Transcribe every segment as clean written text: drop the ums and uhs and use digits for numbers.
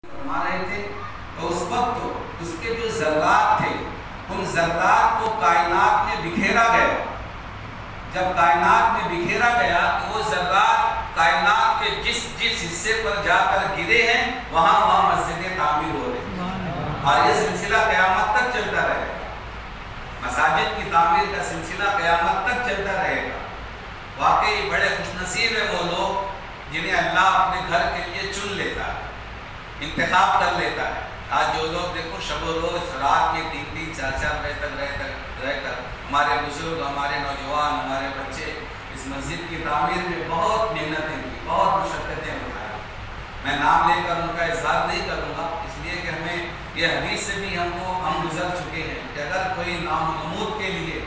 فرما رہے تھے تو اس وقت اس کے جو ذرات تھے ان ذرات کو کائنات میں بکھیرا گیا. جب کائنات میں بکھیرا گیا تو وہ ذرات کائنات کے جس حصے پر جا کر گرے ہیں وہاں مسجدیں تعمیر ہو رہی ہیں اور یہ سلسلہ قیامت تک چلتا رہے گا. مساجد کی تعمیر کا سلسلہ قیامت تک چلتا رہے گا. واقعی بڑے خوش نصیب ہیں وہ لوگ جنہیں اللہ اپنے گھر کے لیے چن لیتا ہے, انتخاب کر لیتا ہے. آج جو لوگ دیکھو شب و روز رات کے 3-3 4-4 بجے تک رہ کر ہمارے بزرگ, ہمارے نوجوان, ہمارے بچے اس مسجد کی تعمیر میں بہت محنتیں کی, بہت مشقتیں اٹھائیں. میں نام لے کر ان کا اظہار نہیں کروں گا اس لیے کہ ہمیں یہ حدیث سے بھی ہم گزر چکے ہیں کہ اگر کوئی نام و نمود کے لیے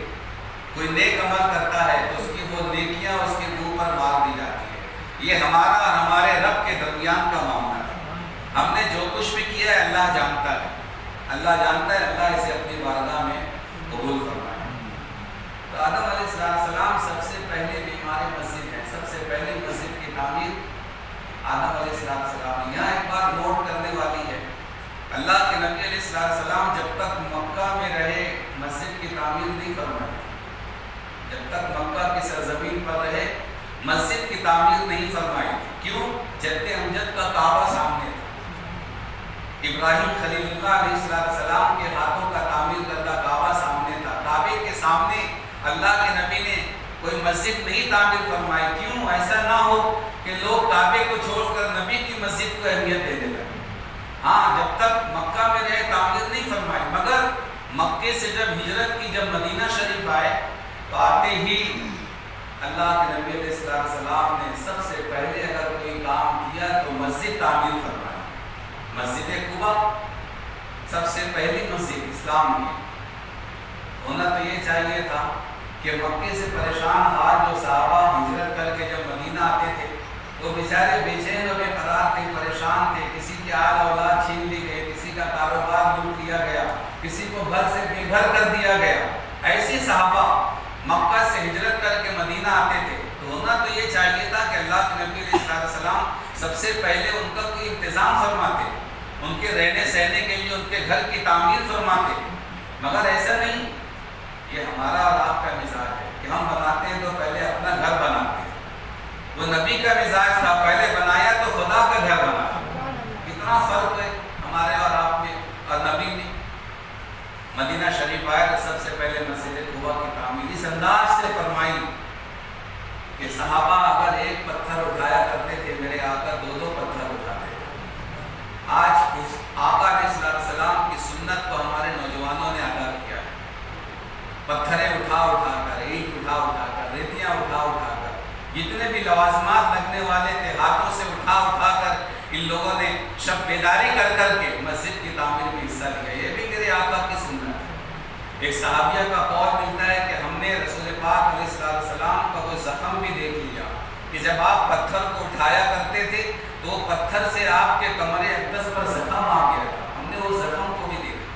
کوئی نیک عمل کرتا ہے تو اس کی وہ نیکیاں اس کے منہ پر مار دی جاتی ہے. یہ ہمارا اور ہمارے رب کے درمیان کا معاملہ ہے. ہم نے جو کچھ بھی کیا ہے اللہ جانتا ہے, اللہ جانتا ہے. اللہ اسے اپنی بارگاہ میں قبول فرمائے. تو آدم علیہ السلام سب سے پہلے بیمار مسجد ہے. سب سے پہلی مسجد کی تعمیر آدم علیہ السلام. یہاں ایک بات نوٹ کرنے والی ہے, اللہ کے نبی علیہ السلام جب تک مکہ میں رہے مسجد کی تعمیر نہیں فرمائی. جب تک مکہ کی سرزمین پر رہے مسجد کی تعمیر نہیں فرمائی. کیوں؟ جد امجد کا کعبہ سامنے تھا. ابراہیم خلیل اللہ علیہ السلام کے ہاتھوں کا تعمیر کردہ کعبہ سامنے تھا. کعبے کے سامنے اللہ کے نبی نے کوئی مسجد نہیں تعمیر فرمائی. کیوں؟ ایسا نہ ہو کہ لوگ کعبے کو چھوڑ کر نبی کی مسجد کو اہمیت دے دیں. ہاں, جب تک مکہ میں رہے تعمیر نہیں فرمائی. مگر مکے سے جب ہجرت کی, جب مدینہ شریف آئے تو آتے ہی اللہ کے نبی علیہ السلام نے سب سے پہلے اگر کوئی کام کیا تو مسجد تعمیر فرمائی. مسجد قباء سب سے پہلی مسجد اسلام کی. ہونا تو یہ چاہیے تھا کہ مکے سے پریشان حال جو صحابہ ہجرت کر کے جب مدینہ آتے تھے وہ بیچارے بے چین و بے قرار تھے, پریشان تھے. کسی کی آل اولاد چھین لی گئی, کسی کا کاروبار لوٹ لیا گیا, کسی کو گھر سے بے گھر کر دیا گیا. ایسے صحابہ مکہ سے ہجرت کر کے مدینہ آتے تھے. تو ہونا تو یہ چاہیے تھا کہ اللہ کے نبی علیہ السلام سب سے پہلے ان کا کوئی انتظام فرماتے, ان کے رہنے سہنے کے لیے ان کے گھر کی تعمیر فرماتے. مگر ایسا نہیں. یہ ہمارا اور آپ کا مزاج ہے کہ ہم بناتے ہیں تو پہلے اپنا گھر بناتے ہیں. وہ نبی کا مزاج تھا, پہلے بنایا تو خدا کا گھر بنایا. کتنا فرق ہے ہمارے اور آپ میں. اور نبی نے مدینہ شریف آیا تو سب سے پہلے مسجد قباء کی تعمیر اس انداز سے فرمائی کہ صحابہ اگر ایک پتھر اٹھایا کرتے تھے, میرے آقا 2-2 پتھر اٹھاتے تھے. آج اس آقا علیہ السلام کی سنت کو ہمارے نوجوانوں نے ادا کیا ہے. پتھریں اٹھا کر, اینٹ اٹھا کر, ریتیاں اٹھا کر, جتنے بھی لوازمات لگنے والے تھے ہاتھوں سے اٹھا کر ان لوگوں نے شب بیداری کر کے مسجد کی تعمیر میں حصہ لیا. یہ بھی میرے آقا کی سنت ہے. ایک صحابیہ کا قول ملتا ہے کہ ہم نے رسول پاک علیہ السلام کا وہ زخم بھی دیکھ لیا کہ جب آپ پتھر کو اٹھایا کرتے تھے تو پتھر سے آپ کے کمر اقدس پر زخم آ گیا تھا. ہم نے وہ زخم کو بھی دیکھا.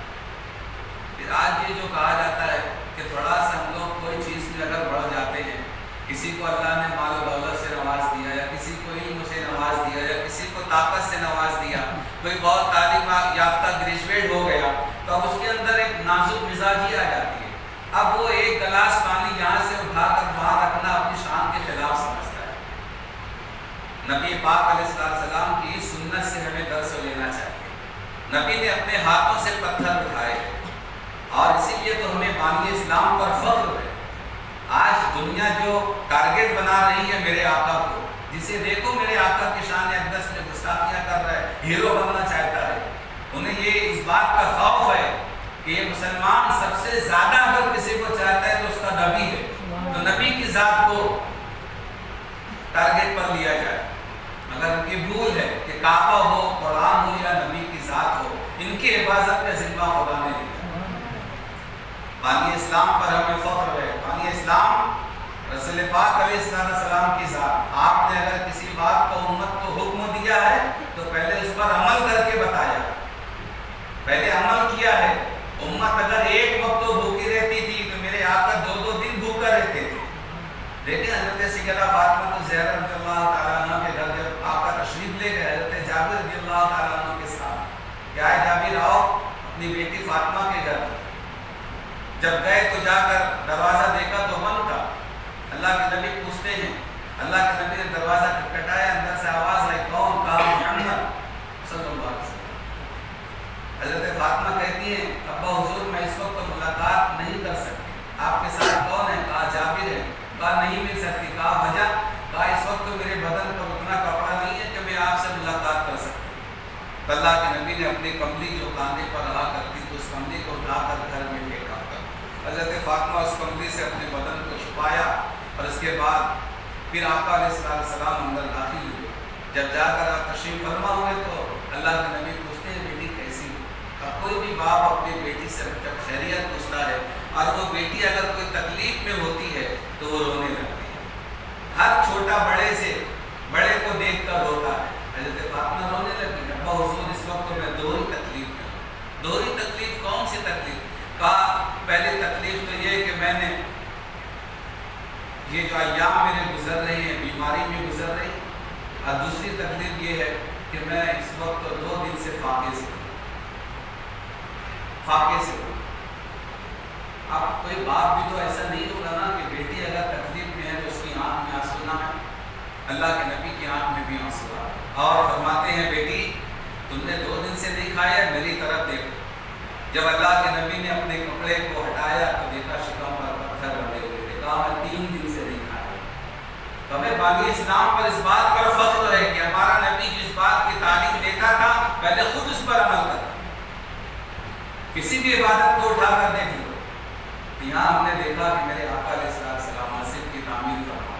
پھر آج یہ جو کہا جاتا ہے کہ تھوڑا سا ہم لوگ کوئی چیز میں اگر بڑھ جاتے ہیں, کسی کو اللہ نے مال و دولت سے نواز دیا, یا کسی کو علم سے نواز دیا, یا کسی کو طاقت سے نواز دیا, کوئی بہت تعلیم یافتہ گریجویٹ ہو گیا, تو اب اس کے اندر ایک نازک مزاجی آ جاتی ہے. اب وہ ایک گلاس پانی یہاں سے اٹھا کر باہر رکھنا اپنی شان کے خلاف سمجھتا ہے. نبی پاک علیہ السلام کی سنت سے ہمیں درس لینا چاہیے. نبی نے اپنے ہاتھوں سے پتھر اٹھائے اور اسی لیے تو ہمیں بانی اسلام پر فخر ہے. آج دنیا جو ٹارگٹ بنا رہی ہے میرے آقا کو, جسے دیکھو میرے آقا کی شان اقدس میں گستاخیاں کر رہا ہے, ہیرو بننا چاہتا ہے, انہیں یہ اس بات کا خوف ہے کہ یہ مسلمان سب سے زیادہ اگر کسی کو چاہتا ہے تو اس کا نبی ہے, تو نبی کی ذات کو ٹارگٹ پر لیا جائے. مگر ان کی بھول ہے کہ کعبہ ہو, قرآن ہو, یا نبی کی ذات ہو, ان کی حفاظت کا ذمہ خدا نے لیا. بانی اسلام پر ہمیں فخر ہے. بانی اسلام رسول پاک علیہ السلام کی ذات. آپ نے اگر کسی بات کو امت کو حکم دیا ہے تو پہلے اس پر عمل کر کے بتایا, پہلے عمل کیا ہے. امت اگر ایک وقت تو بھوکی رہتی تھی تو میرے آقا 2-2 دن بھوکا رہتے تھے. لیکن حضرت سیدہ فاطمہ زہرا رضی اللہ تعالیٰ عنہ کے گھر جب آقا تشریف لے گئے, حضرت جابر رضی اللہ تعالیٰ عنہ کے ساتھ اپنی بیٹی فاطمہ کے گھر، جب گئے تو جا کر دروازہ دیکھا تو بند تھا۔ اللہ کے نبی پوچھتے ہیں، اللہ کے نبی نے دروازہ کھٹکھٹایا، اندر سے آواز آئی، کون؟ کہا محمد صلی اللہ علیہ وسلم۔ حضرت فاطمہ کہتی ہیں، ابا حضور میں اس وقت ملاقات نہیں کر سکتی، آپ کے ساتھ کون ہے؟ کہا جابر ہے۔ کہا نہیں مل سکتی۔ کہا وجہ؟ کہا اس وقت تو میرے بدن پر اتنا کپڑا نہیں ہے کہ میں آپ سے ملاقات کر سکتی۔ اللہ کے نبی نے اپنی کملی جو کاندھے پر رہا کرتی تو اس کملی کو اٹھا کر گھر میں پھینکا کر حضرت فاطمہ اس کملی سے اپنے بدن کو چھپایا، اور اس کے بعد پھر آقا علیہ السلام اندر داخل ہوئے۔ جب جا کر آپ تشریف فرما ہوئے تو اللہ کے نبی پوچھتے ہیں بیٹی کیسی ہو؟ اب کوئی بھی باپ اپنی بیٹی سے جب خیریت پوچھتا ہے اور وہ بیٹی اگر کوئی تکلیف میں ہوتی ہے تو وہ رونے لگتی ہے۔ ہر چھوٹا بڑے کو دیکھ کر روتا ہے۔ حضرت فاطمہ رونے لگی، ابا حضور اس وقت تو میں دوہری تکلیف میں ہوں۔ دوہری تکلیف؟ کون سی تکلیف؟ کہا پہلی تکلیف تو یہ کہ میں نے یہ جو ایام میرے گزر رہی ہیں بیماری میں گزر رہی، اور دوسری تکلیف یہ ہے کہ میں اس وقت 2 دن سے فاقے سے ہوں۔ اب کوئی باپ بھی تو ایسا نہیں ہوگا نا کہ بیٹی اگر تکلیف میں ہے تو اس کی آنکھ میں آنسو نہ ہے۔ اللہ کے نبی کی آنکھ میں بھی آنسو آ، اور فرماتے ہیں بیٹی تم نے 2 دن سے نہیں کھایا، میری طرف دیکھو۔ جب اللہ کے نبی نے اپنے کپڑے کو ہٹایا تو دیکھا شکم پر پتھر بندے ہوئے تھے۔ کہا میں 3 دن سے نہیں کھایا۔ ہمیں بانی اسلام پر اس بات پر فخر ہے کہ ہمارا نبی جس بات کی تعلیم دیتا تھا پہلے خود اس پر عمل کرتا۔ کسی بھی عبادت کو اٹھا کر دیکھ لو، یہاں ہم نے دیکھا کہ میرے آقا علیہ السلام مسجد کی تعمیر فرما،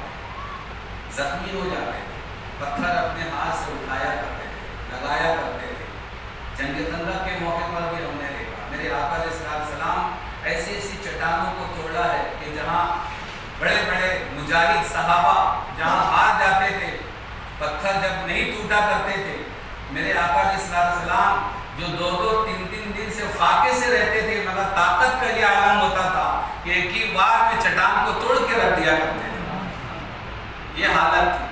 زخمی ہو جاتے تھے، پتھر اپنے ہاتھ سے اٹھایا کرتے تھے، لگایا کرتے تھے۔ جنگ خندق کے موقع پر بھی ہم نے دیکھا میرے آقا علیہ السلام ایسی ایسی چٹانوں کو توڑا ہے کہ جہاں بڑے بڑے مجاہد صحابہ جہاں ہار جاتے تھے، پتھر جب نہیں ٹوٹا کرتے تھے، میرے آقا علیہ السلام جو 2 3 دن سے فاقے سے رہتے تھے، مگر طاقت کا یہ عالم ہوتا تھا کہ ایک ہی بار میں چٹان کو توڑ کے رکھ دیا کرتے تھے۔ یہ حالت تھی۔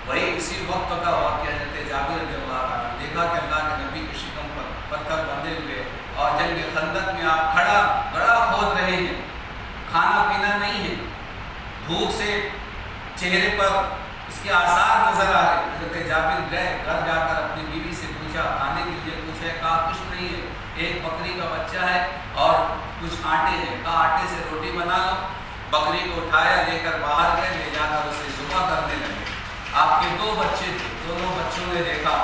وہی اسی وقت کا واقعہ حضرت جابر رضی اللہ عنہ، دیکھا کہ اللہ کے نبی کی شکم پر پتھر بندھے ہوئے اور جنگ خندق میں آپ گڑھا کھود رہے ہیں، کھانا پینا نہیں ہے، بھوک سے چہرے پر اس کے آثار نظر آ رہے۔ حضرت جابر گئے، گھر جا کر اپنی بیوی سے پوچھا، کھانے کے لیے پوچھا، کہا کچھ نہیں ہے، ایک بکری کا بچہ ہے اور کچھ آٹے ہیں، کہا آٹے سے روٹی بنا لو۔ بکری کو اٹھایا، لے کر باہر گئے، لے جا کر اسے ذبح کرنے لگے۔ آپ کے 2 بچے تھے، دونوں بچوں نے دیکھا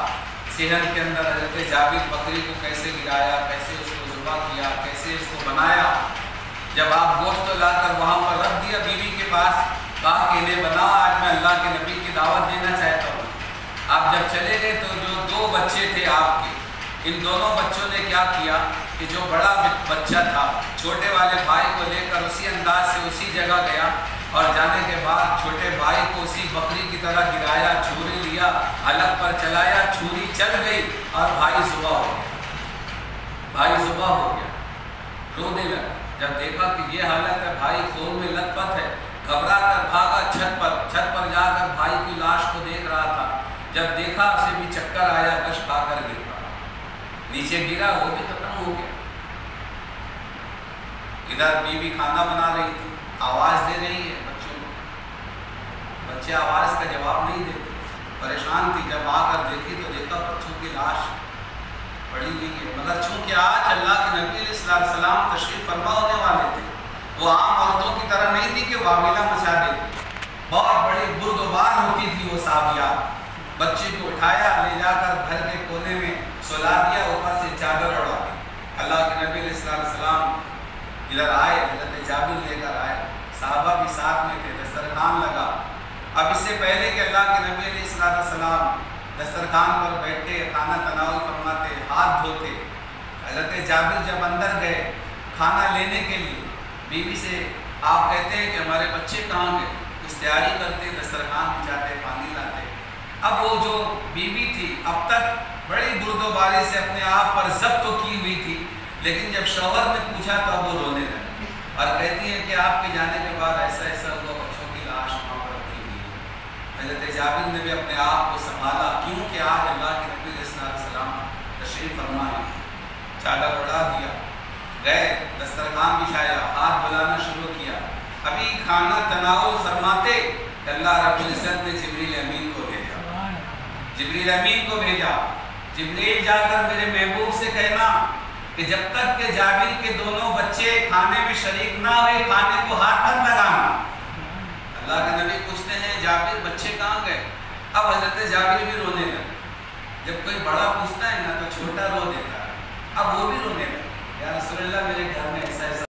صحن کے اندر حضرت جابر بکری کو کیسے گرایا، کیسے اس کو ذبح کیا، کیسے اس کو بنایا۔ جب آپ گوشت لا کر وہاں پر رکھ دیا بیوی کے پاس، کہا کہ انہیں بنا، آج میں اللہ کے نبی کی دعوت دینا چاہتا ہوں۔ آپ جب چلے گئے تو جو 2 بچے تھے آپ کے، ان دونوں بچوں نے کیا کیا کہ جو بڑا بچہ تھا چھوٹے والے بھائی کو لے کر اسی انداز سے اسی جگہ گیا، اور جانے کے بعد چھوٹے بھائی کو اسی بکری کی طرح گرایا، چھری لیا، حلق پر چلایا، چھری چل گئی اور بھائی ذبح ہو گیا۔ رونے لگا جب دیکھا کہ یہ حالت ہے، بھائی خون میں لت پت ہے، گھبرا کر بھاگا چھت پر جا کر بھائی کی لاش کو دیکھ رہا تھا۔ جب دیکھا اسے بھی چکر آیا، کش کھا کر گر پڑا، نیچے گرا، وہ بھی ختم ہو گیا۔ ادھر بیوی کھانا بنا رہی تھی، آواز دے رہی ہے بچوں کو، بچے آواز کا جواب نہیں دیتے، پریشان تھی۔ جب آ کر دیکھی تو دیکھا بچوں کی لاش پڑی ہوئی ہے، مگر چونکہ آج اللہ کے نبی علیہ السلام تشریف فرما ہونے والے تھے، وہ عام عورتوں کی طرح نہیں تھی کہ واویلا مچا دیتی، بہت بڑی بردبار ہوتی تھی وہ صحابیات۔ بچے کو اٹھایا، لے جا کر گھر کے کونے میں سلا دیا، اوپر سے چادر اڑا دی۔ اللہ کے نبی علیہ السلام ادھر آئے، حضرت جابر لے کر آئے، صحابہ بھی ساتھ میں تھے، دسترخوان لگا۔ اب اس سے پہلے کہ اللہ کے نبی علیہ السلام دسترخوان پر بیٹھتے، کھانا تناول فرماتے، ہاتھ دھوتے، حضرت جابر جب اندر گئے کھانا لینے کے لیے، بیوی سے آپ کہتے ہیں کہ ہمارے بچے کہاں گئے؟ کچھ تیاری کرتے، دسترخوان بچھاتے، پانی لاتے۔ اب وہ جو بیوی تھی اب تک بڑی بردباری سے اپنے آپ پر ضبط تو کی ہوئی تھی، لیکن جب شوہر نے پوچھا تو وہ رونے لگی اور کہتی ہے کہ آپ کے جانے کے بعد ایسا ہوا، بچوں کی لاش وہاں پر رکھی ہوئی ہے۔ حضرت جابر نے بھی اپنے آپ کو سنبھالا، کیونکہ آج اللہ کے نبی علیہ السلام تشریف فرما ہے۔ چادر اڑا دیا، گئے دسترخوان بچھایا، ہاتھ بلانا شروع کیا، ابھی کھانا تناول فرماتے اللہ رب العزت نے جبریل امین کو بھیجا، جبریل امین کو بھیجا، جبریل جا کر میرے محبوب سے کہنا کہ جب تک کہ جابر کے دونوں بچے کھانے میں شریک نہ ہوئے کھانے کو ہاتھ مت لگانا۔ اللہ کے نبی پوچھتے ہیں جابر بچے کہاں گئے؟ اب حضرت جابر بھی رونے لگے، جب کوئی بڑا پوچھتا ہے نا تو چھوٹا رو دیتا ہے، اب وہ بھی رونے لگے، یا رسول اللہ میرے گھر میں ایسا ایسا